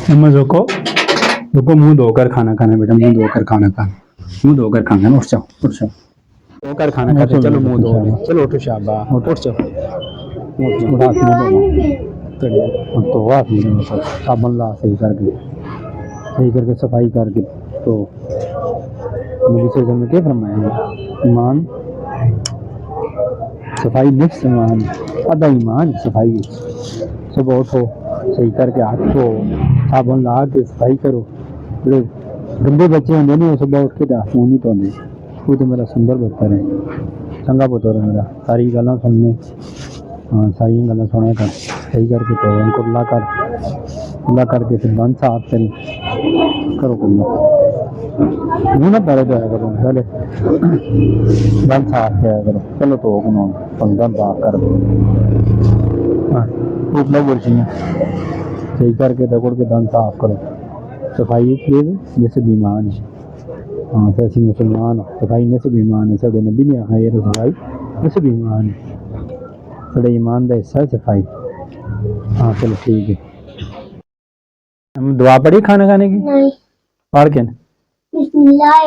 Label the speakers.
Speaker 1: समझ रुको, रुको, मुंह धोकर खाना खाना बेटा, मुंह धोकर खाना खाना, मुंह धोकर खाना। उठ जाओ, उठ जाओ, धोकर खाना खाते। चलो मुंह धो ले, चलो उठो शाबा, उठ जाओ, उठ हाथ मुंह धो, चलिए तो हाथ मुंह धो, साबुन ला सही करके सफाई करके। तो नबी से में क्या फरमाएंगे? ईमान सफाई निफ्स ईमान, आधा ईमान सफाई। सुबह उठो, सही करके हाथ धो, साबुन ला के सफाई करो। जो गंदे बच्चे होंगे नहीं, सुबह उठ के हाथ मुंह नहीं धोते। वो तो मेरा सुंदर पुत्र है, चंगा पुत्र है मेरा, सारी गल्लां सुनने, हाँ सारी गल्लां सुने कर, सही करके तो उनको अल्लाह करके फिर बंद साफ करें करो। मुँह ना पहले धोया करो, पहले बंद साफ किया करो। चलो तो बंद साफ कर दो, हाँ उपला बुर्शियाँ सही करके दगड़ के दंद साफ करो। सफाई इसलिए जैसे बीमान है, हाँ तो ऐसी मुसलमान सफाई नसीब ईमान है। साढ़े नबी ने आखा ये तो सफाई नसीब ईमान है, साढ़े ईमान का हिस्सा है सफाई। हाँ चलो ठीक है। हम दुआ पढ़ी खाना खाने की?
Speaker 2: नहीं।
Speaker 1: पढ़ के
Speaker 2: बिस्मिल्लाह।